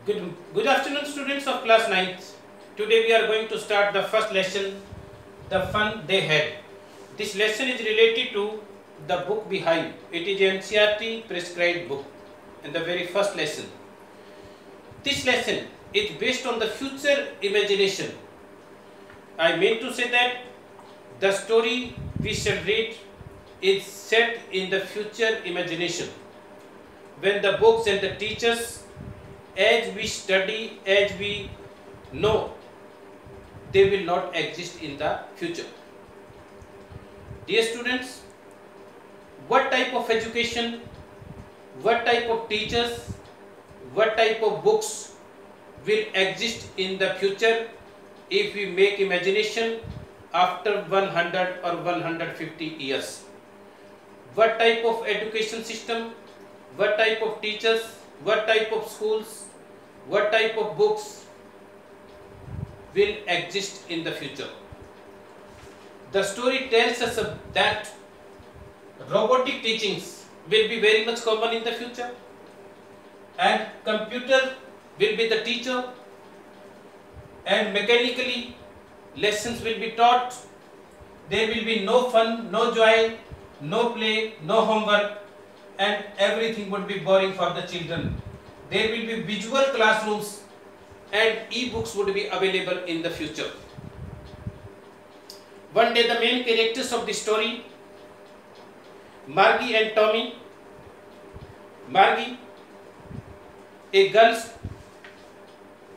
Good afternoon, students of class 9th. Today we are going to start the first lesson, The Fun They Had. This lesson is related to the book behind. It is an NCERT prescribed book in the very first lesson. This lesson is based on the future imagination. I mean to say that the story we shall read is set in the future imagination, when the books and the teachers, as we study, as we know, they will not exist in the future. Dear students, what type of education, what type of teachers, what type of books will exist in the future if we make imagination after 100 or 150 years? What type of education system, what type of teachers, what type of schools, what type of books will exist in the future? The story tells us that robotic teachings will be very much common in the future, and computer will be the teacher, and mechanically lessons will be taught. There will be no fun, no joy, no play, no homework, and everything would be boring for the children. There will be visual classrooms and e-books would be available in the future. One day the main characters of the story, Margie and Tommy. Margie, a girl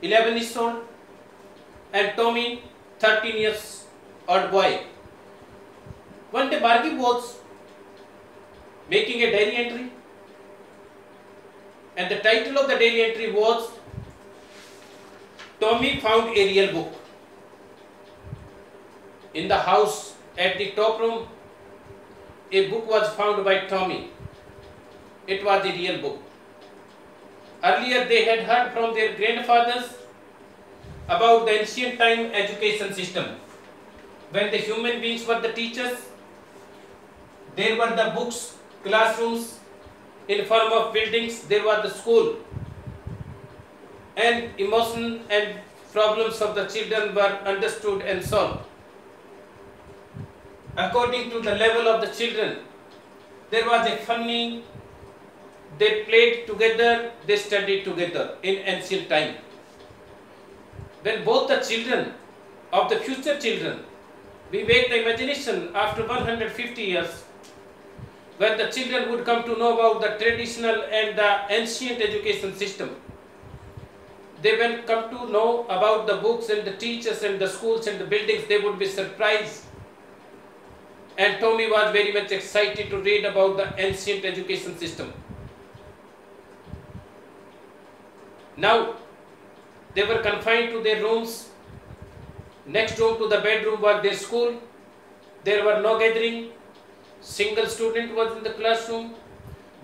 11 years old, and Tommy 13 years old boy. One day Margie was making a diary entry, and the title of the diary entry was Tommy found a real book. In the house at the top room, a book was found by Tommy. It was a real book. Earlier they had heard from their grandfathers about the ancient time education system. When the human beings were the teachers, there were the books, classrooms in form of buildings, there was the school, and emotion and problems of the children were understood and solved. According to the level of the children, there was a funny, they played together, they studied together in ancient time. When both the children of the future children, we make the imagination after 150 years, when the children would come to know about the traditional and the ancient education system, they will come to know about the books and the teachers and the schools and the buildings, they would be surprised. And Tommy was very much excited to read about the ancient education system. Now, they were confined to their rooms. Next room to the bedroom was their school. There were no gathering. Single student was in the classroom.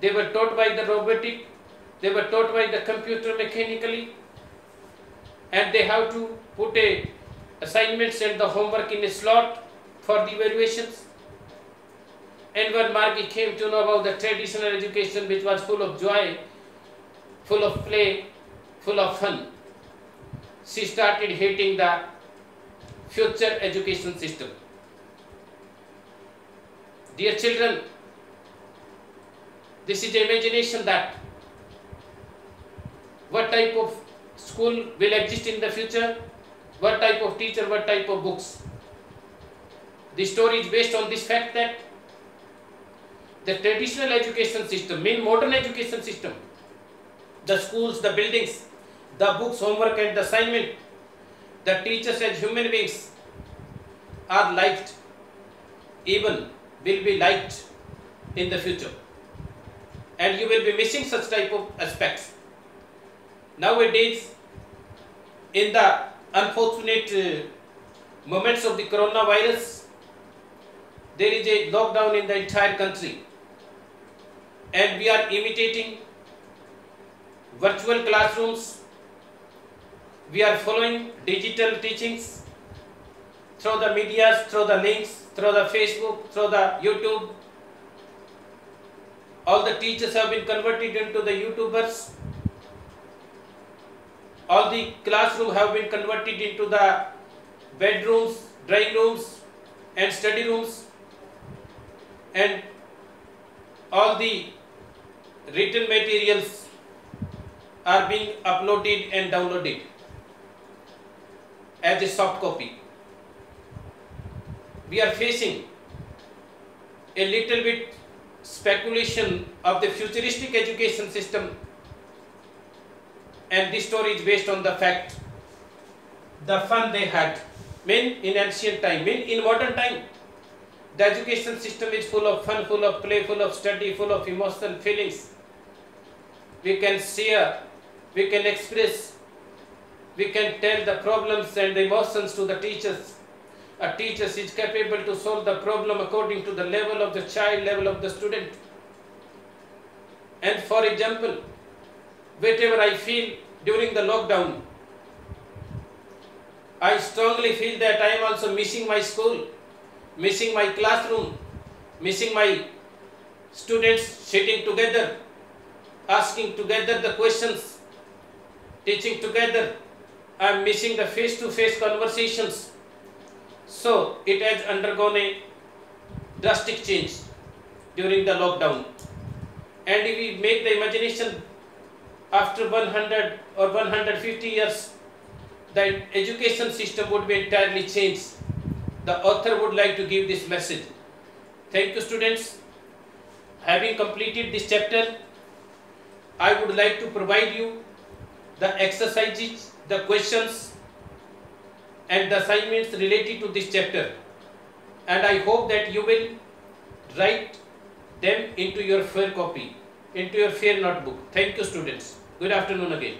They were taught by the robotic. They were taught by the computer mechanically. And they have to put a assignments and the homework in a slot for the evaluations. And when Margie came to know about the traditional education, which was full of joy, full of play, full of fun, she started hating the future education system. Dear children, this is the imagination that what type of school will exist in the future, what type of teacher, what type of books. The story is based on this fact that the traditional education system, mean modern education system, the schools, the buildings, the books, homework and the assignment, the teachers as human beings are liked, even will be liked in the future, and you will be missing such type of aspects. Nowadays, in the unfortunate moments of the coronavirus, there is a lockdown in the entire country, and we are imitating virtual classrooms. We are following digital teachings through the medias, through the links, through the Facebook, through the YouTube. All the teachers have been converted into the YouTubers. All the classrooms have been converted into the bedrooms, drawing rooms and study rooms, and all the written materials are being uploaded and downloaded as a soft copy. We are facing a little bit speculation of the futuristic education system, and this story is based on the fact the fun they had. In ancient time, in modern time, the education system is full of fun, full of play, full of study, full of emotional feelings. We can share, we can express, we can tell the problems and the emotions to the teachers. A teacher is capable to solve the problem according to the level of the child, level of the student. And for example, whatever I feel during the lockdown, I strongly feel that I am also missing my school, missing my classroom, missing my students sitting together, asking together the questions, teaching together. I am missing the face-to-face conversations. So it has undergone a drastic change during the lockdown. And if we make the imagination after 100 or 150 years, the education system would be entirely changed. The author would like to give this message. Thank you, students. Having completed this chapter, I would like to provide you the exercises, the questions and the assignments related to this chapter, and I hope that you will write them into your fair copy, into your fair notebook. Thank you, students. Good afternoon again.